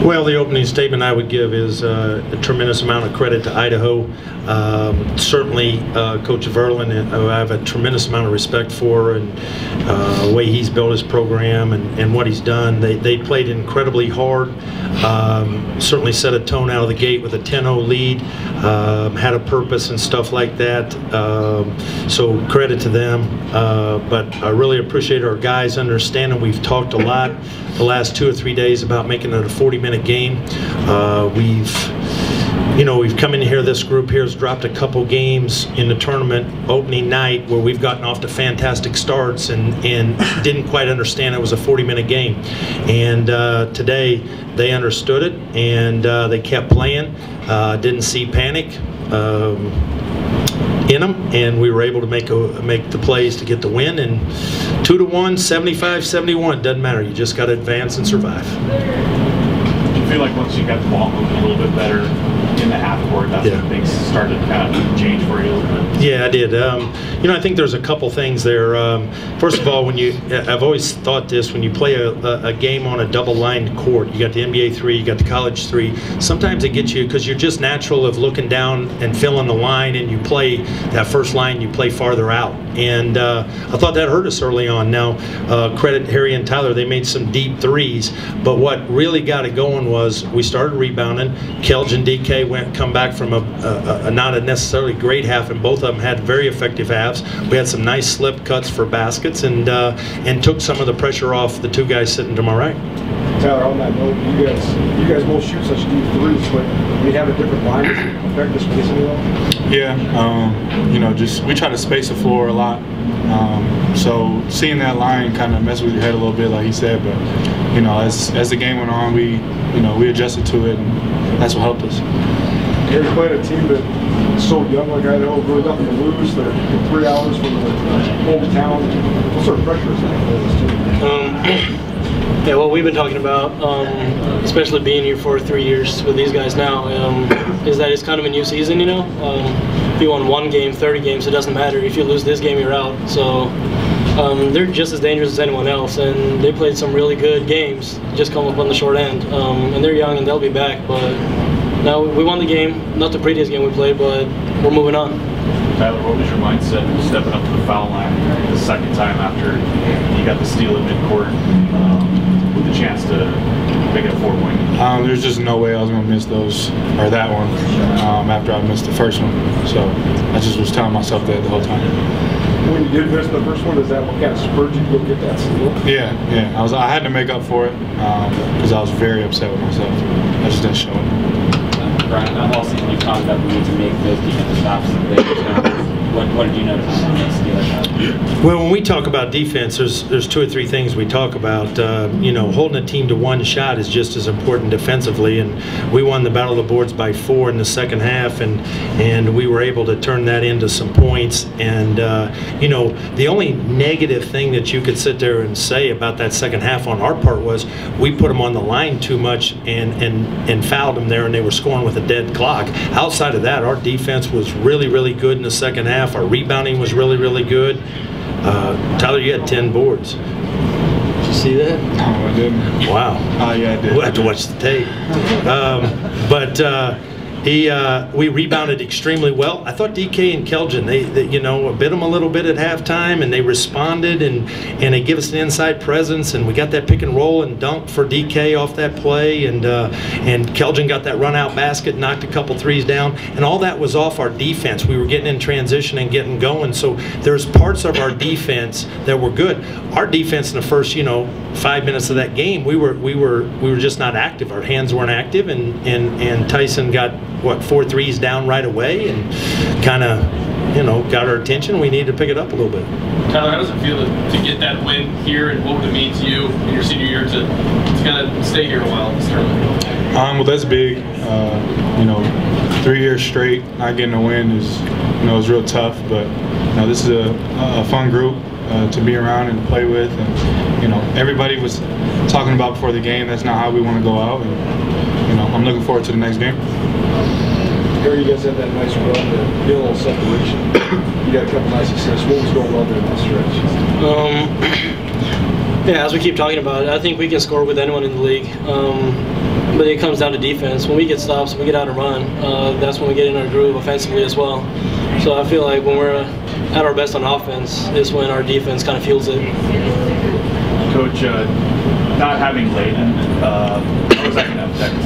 Well, the opening statement I would give is a tremendous amount of credit to Idaho. Certainly, Coach Verlin, I have a tremendous amount of respect for, and the way he's built his program and what he's done. They played incredibly hard. Certainly set a tone out of the gate with a 10-0 lead. Had a purpose and stuff like that. So credit to them. But I really appreciate our guys understanding. We've talked a lot the last 2 or 3 days about making it a 40-minute game. We've come in here, this group here has dropped a couple games in the tournament opening night where we've gotten off to fantastic starts and didn't quite understand it was a 40-minute game. And today they understood it, and they kept playing, didn't see panic in them, and we were able to make the plays to get the win. And 2-1, 75-71, doesn't matter. You just got to advance and survive. Do you feel like once you got the ball moving a little bit better in the half court, that's when things started to kind of change for you a little bit? Yeah, I did. I think there's a couple things there. First of all, I've always thought this, when you play a game on a double-lined court, you got the NBA 3, you got the college 3, sometimes it gets you, because you're just natural of looking down and filling the line, and you play that first line, you play farther out. And I thought that hurt us early on. Now, credit Harry and Tyler, they made some deep threes, but what really got it going was we started rebounding. Kelge and DK come back from a not a necessarily great half, and both of them had very effective halves. We had some nice slip cuts for baskets, and took some of the pressure off the two guys sitting to my right. Tyler, on that note, you guys both shoot such deep threes, but we have a different line. Does it affect the spacing at all? Yeah, just we try to space the floor a lot. So seeing that line kind of mess with your head a little bit, like he said. But as the game went on, we adjusted to it, and that's what helped us. You're playing a team that's so young, like Idaho, really nothing to lose. They're 3 hours from the hometown. What sort of pressure is that for this team? Yeah, what we've been talking about, especially being here for 3 years with these guys now, is that it's kind of a new season, If you won 1 game, 30 games, it doesn't matter. If you lose this game, you're out. So they're just as dangerous as anyone else, and they played some really good games, just come up on the short end. And they're young, and they'll be back. But now we won the game, not the prettiest game we played, but we're moving on. Tyler, what was your mindset stepping up to the foul line the second time after you got the steal at midcourt with the chance to make it a 4-point? There's just no way I was going to miss that one after I missed the first one. So I just was telling myself that the whole time. When you did miss the first one, is that what kind of spurred you to go get that steal? Yeah. I had to make up for it because I was very upset with myself. I just didn't show it. Brian, all season you've talked about the need to make those defensive stops. What did you notice on that steal like that? Well, when we talk about defense, there's 2 or 3 things we talk about. Holding a team to 1 shot is just as important defensively, and we won the Battle of the Boards by 4 in the second half, and we were able to turn that into some points. And the only negative thing that you could sit there and say about that second half on our part was we put them on the line too much and fouled them there, and they were scoring with a dead clock. Outside of that, our defense was really, really good in the second half. Our rebounding was really, really good. Tyler, you had 10 boards. Did you see that? No, I didn't. Wow. Oh, yeah, I did. We'll have to watch the tape. We rebounded extremely well. I thought DK and Kelge, they bit them a little bit at halftime, and they responded, and they give us an inside presence, and we got that pick and roll and dunk for DK off that play, and Kelge got that run out basket, knocked a couple threes down, and all that was off our defense. We were getting in transition and getting going. So there's parts of our defense that were good. Our defense in the first 5 minutes of that game, we were just not active. Our hands weren't active, and Tyson got 4 threes down right away, and kind of got our attention. We needed to pick it up a little bit. Tyler, how does it feel to get that win here, and what would it mean to you in your senior year to kind of stay here a while in this tournament? Well, that's big. 3 years straight not getting a win is real tough, but this is a fun group to be around and play with, and everybody was talking about before the game, that's not how we want to go out, and I'm looking forward to the next game. Here you guys had that nice run to get a little separation. You got a couple nice assists. What was going well during that stretch? Yeah, as we keep talking about it, I think we can score with anyone in the league. But it comes down to defense. When we get stops, we get out and run. That's when we get in our groove offensively as well. So I feel like when we're at our best on offense is when our defense kind of fuels it. Coach, not having Layden, how is that going to affect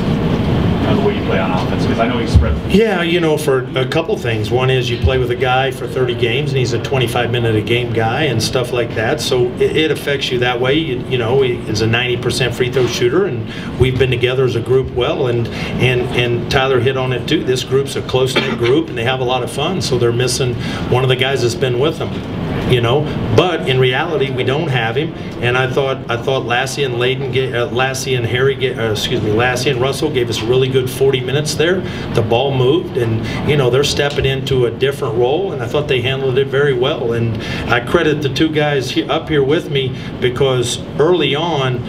the way you play on offense? Because I know he spread. Yeah, you know, for a couple things. One is you play with a guy for 30 games, and he's a 25-minute-a-game guy and stuff like that. So it affects you that way. You know, he's a 90% free throw shooter, and we've been together as a group well. And Tyler hit on it too. This group's a close-knit group, and they have a lot of fun. So they're missing one of the guys that's been with them. You know, but in reality, we don't have him. And I thought Lassie and Lassie and Russell gave us really good 40 minutes there. The ball moved, and you know they're stepping into a different role, and I thought they handled it very well. And I credit the two guys up here with me because early on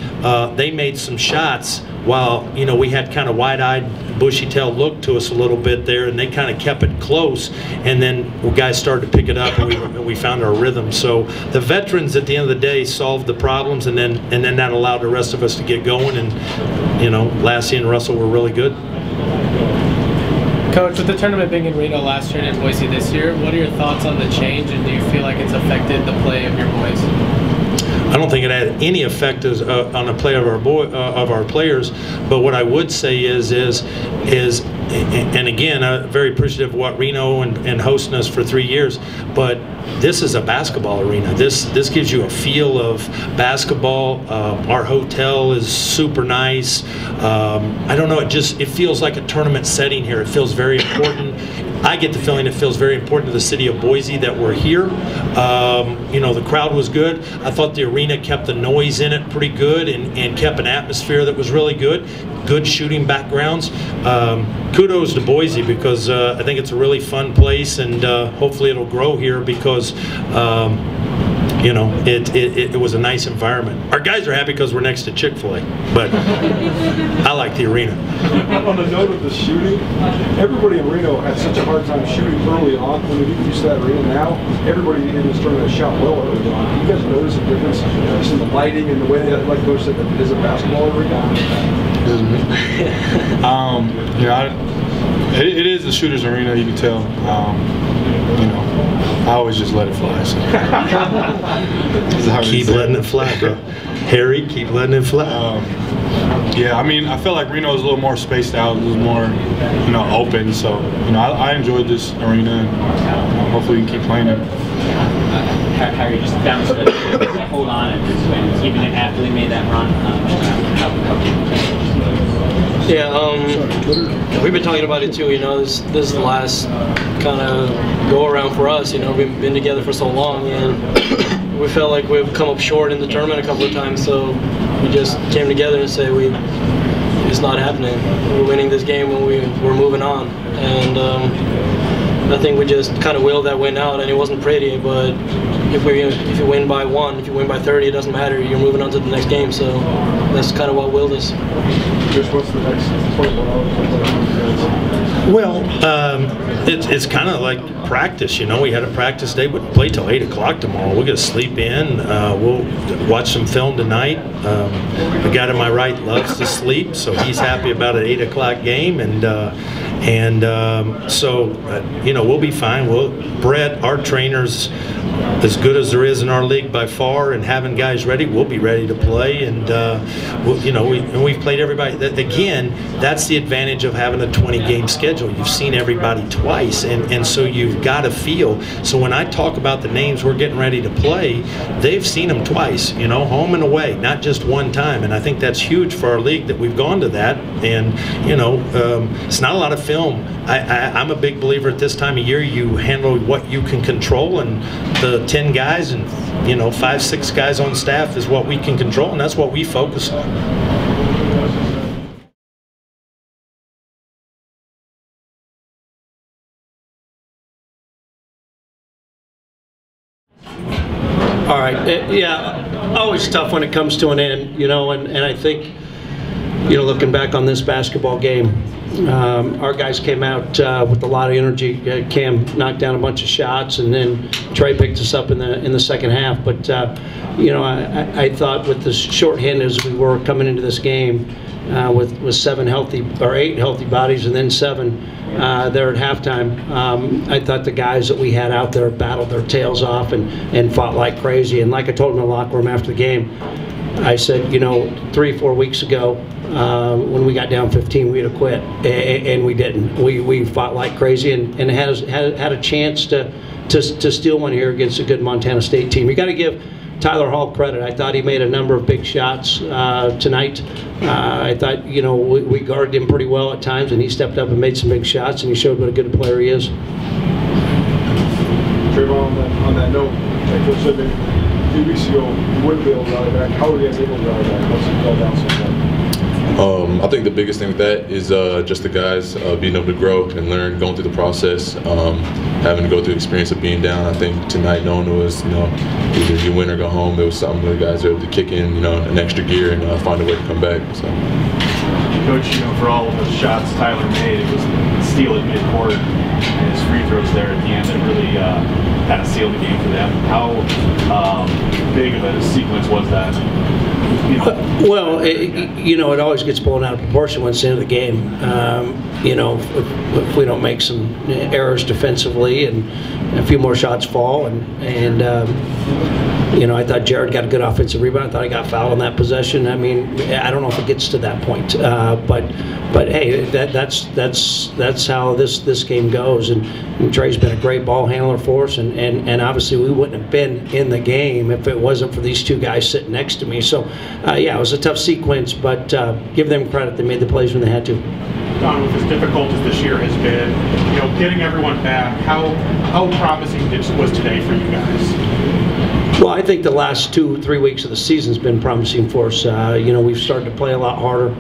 they made some shots. While you know we had kind of wide-eyed, bushy-tailed look to us a little bit there, and they kind of kept it close, and then guys started to pick it up, and we found our rhythm. So the veterans, at the end of the day, solved the problems, and then that allowed the rest of us to get going. And you know, Lassie and Russell were really good. Coach, with the tournament being in Reno last year and in Boise this year, what are your thoughts on the change, and do you feel like it's affected the play of your boys? I don't think it had any effect on the play of our players. But what I would say is, and again, I'm very appreciative of what Reno and hosting us for 3 years. But this is a basketball arena. This gives you a feel of basketball. Our hotel is super nice. I don't know. It feels like a tournament setting here. It feels very important. I get the feeling it feels very important to the city of Boise that we're here. You know, the crowd was good. I thought the arena kept the noise in it pretty good and kept an atmosphere that was really good. Good shooting backgrounds. Kudos to Boise because I think it's a really fun place, and hopefully it'll grow here because you know, it was a nice environment. Our guys are happy because we're next to Chick-fil-A, but I like the arena. On the note of the shooting, everybody in Reno had such a hard time shooting early on. When we get used to that arena now, everybody in this tournament shot well early on. You guys notice a difference just in the lighting and the way that, like Coach said, it is a basketball arena? You know, it is a shooter's arena, you can tell. You know, I always just let it fly. So. Keep letting it fly, bro. Harry, keep letting it fly. Yeah, I mean, I feel like Reno is a little more spaced out, a little more, you know, open. So, you know, I enjoyed this arena, and hopefully we can keep playing it. Harry, just down to hold on and just win. Even after they made that run, Yeah, we've been talking about it too. You know, this is the last kind of go around for us. You know, we've been together for so long, and we felt like we've come up short in the tournament a couple of times. So we just came together and said it's not happening. We're winning this game when we're moving on, and I think we just kind of willed that win out, and it wasn't pretty, but if you win by 1, if you win by 30, it doesn't matter. You're moving on to the next game, so that's kind of what willed us. What's the next 21 hours? Well, it's kind of like practice, you know. We had a practice day, but play till 8 o'clock tomorrow. We're going to sleep in. We'll watch some film tonight. The guy to my right loves to sleep, so he's happy about an 8 o'clock game, so you know, we'll be fine. Brett, our trainer's as good as there is in our league by far, and having guys ready, we'll be ready to play. And you know, we've played everybody. Again, that's the advantage of having a 20-game schedule. You've seen everybody twice, and so you've got a feel. So when I talk about the names we're getting ready to play, they've seen them twice, you know, home and away, not just one time. And I think that's huge for our league that we've gone to that. And you know, it's not a lot of film. I'm a big believer at this time of year you handle what you can control, and the 10 guys and, you know, 5, 6 guys on staff is what we can control, and that's what we focus on. All right, yeah, always tough when it comes to an end, you know, and I think, you know, looking back on this basketball game, our guys came out with a lot of energy. Cam knocked down a bunch of shots, and then Trey picked us up in the second half. But you know, I thought with the shorthanded as we were coming into this game, with 7 healthy or 8 healthy bodies, and then 7 there at halftime. I thought the guys that we had out there battled their tails off and fought like crazy. And like I told them in the locker room after the game, I said, 3-4 weeks ago, when we got down 15, we'd have quit, and we didn't. We fought like crazy and had a chance to steal one here against a good Montana State team. You got to give Tyler Hall credit. I thought he made a number of big shots tonight. I thought, we guarded him pretty well at times, and he stepped up and made some big shots, and he showed what a good player he is. Trevon, on that note, like Coach said, a few weeks ago, you wouldn't be able to rally back. How were you guys able to rally back once you fell down so far? I think the biggest thing with that is just the guys being able to grow and learn, going through the process, having to go through the experience of being down. I think tonight, knowing it was, either you win or go home, it was something where the guys were able to kick in, an extra gear and find a way to come back. So. Coach, for all of the shots Tyler made, it was steal at midcourt and his free throws there at the end that really kind of sealed the game for them. How big of a sequence was that? Well, it always gets blown out of proportion once it's into the game. If we don't make some errors defensively and a few more shots fall, and I thought Jared got a good offensive rebound. I thought he got fouled on that possession. I mean, I don't know if it gets to that point, but hey, that's how this game goes. And Trey's been a great ball handler for us, and obviously we wouldn't have been in the game if it wasn't for these 2 guys sitting next to me. So yeah, it was a tough sequence, but give them credit. They made the plays when they had to. Don, with as difficult as this year has been, getting everyone back, how promising was today for you guys? Well, I think the last 2-3 weeks of the season's been promising for us. We've started to play a lot harder.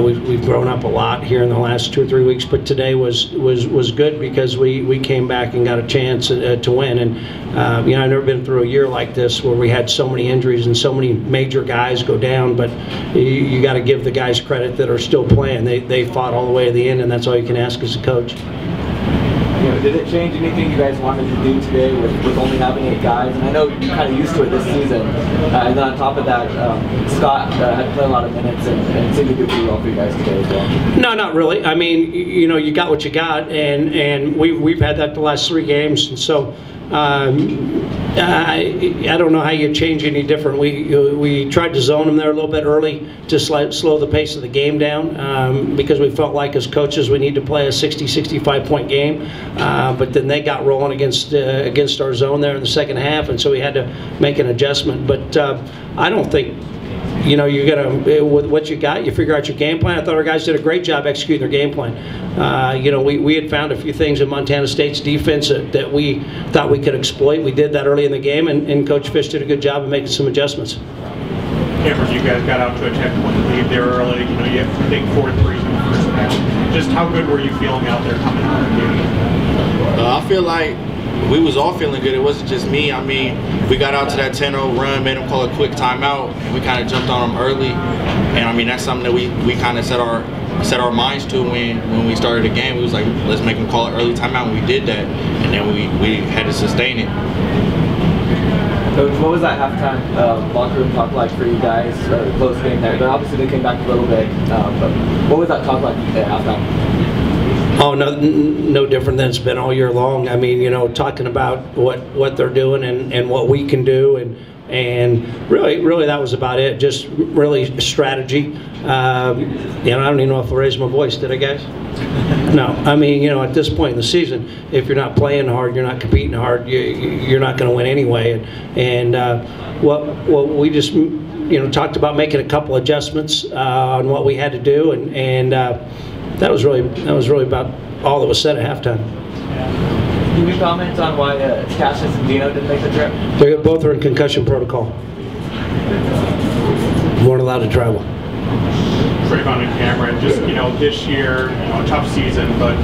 We've grown up a lot here in the last 2 or 3 weeks, but today was good because we came back and got a chance to win. And I've never been through a year like this where we had so many injuries and so many major guys go down. But you got to give the guys credit that are still playing. They fought all the way to the end, and that's all you can ask as a coach. Did it change anything you guys wanted to do today with only having 8 guys? And I know you're kind of used to it this season. And then on top of that, Scott had to play a lot of minutes and seemed to do pretty well for you guys today as well. No, not really. I mean, you got what you got, and we've had that the last 3 games, and so I don't know how you change any different. We tried to zone them there a little bit early to slow the pace of the game down because we felt like as coaches we need to play a 60-65 point game. But then they got rolling against our zone there in the second half, and so we had to make an adjustment. But I don't think. You gotta, with what you got, you figure out your game plan. I thought our guys did a great job executing their game plan. We had found a few things in Montana State's defense that we thought we could exploit. We did that early in the game, and Coach Fish did a good job of making some adjustments. Cameron, you guys got out to a 10-point lead there early. You have to take 4 threes in the first half. Just how good were you feeling out there coming out of the game? I feel like we was all feeling good. It wasn't just me. I mean, we got out to that 10-0 run, made them call a quick timeout, and we kind of jumped on them early. And I mean, that's something that we kind of set our minds to when we started the game. We was like, let's make them call an early timeout, and we did that. And then we had to sustain it. Coach, what was that halftime locker room talk like for you guys? Close game there. Obviously, they came back a little bit, but what was that talk like at halftime? Oh, no different than it's been all year long. I mean, talking about what they're doing and what we can do, and really that was about it. Just really strategy. I don't even know if I raised my voice. Did I, guys? No. I mean, at this point in the season, if you're not playing hard, you're not competing hard, you're not going to win anyway. And what we just talked about making a couple adjustments on what we had to do, and that was really about all that was said at halftime. Can you comment on why Cassius and Dino didn't make the trip? They both are in concussion protocol. Weren't allowed to travel. Trevon and Cameron, just this year, a tough season, but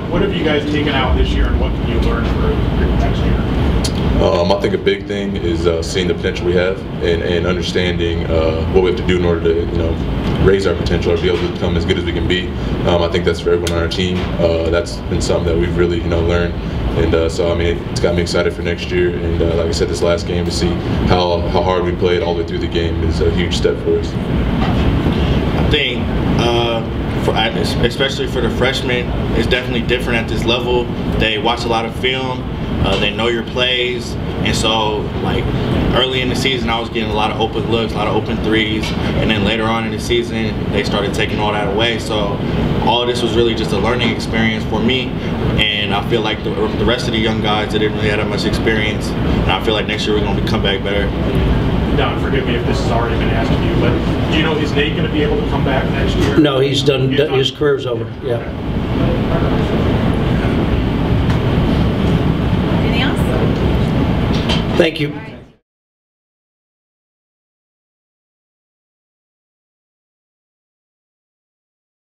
what have you guys taken out this year, and what can you learn for next year? I think a big thing is seeing the potential we have and understanding what we have to do in order to raise our potential or be able to become as good as we can be. I think that's for everyone on our team. That's been something that we've really learned, and so I mean it's got me excited for next year. And like I said, this last game, to see how hard we played all the way through the game is a huge step for us. I think especially for the freshmen, it's definitely different at this level. They watch a lot of film, they know your plays, and so like early in the season I was getting a lot of open looks, a lot of open threes, and then later on in the season they started taking all that away. So all of this was really just a learning experience for me, and I feel like the rest of the young guys, they didn't really have that much experience, and I feel like next year we're going to come back better. Don, forgive me if this has already been asked of you, but do you know, is Nate going to be able to come back next year? No, he's done. His career's over. Yeah. Anything else? Thank you.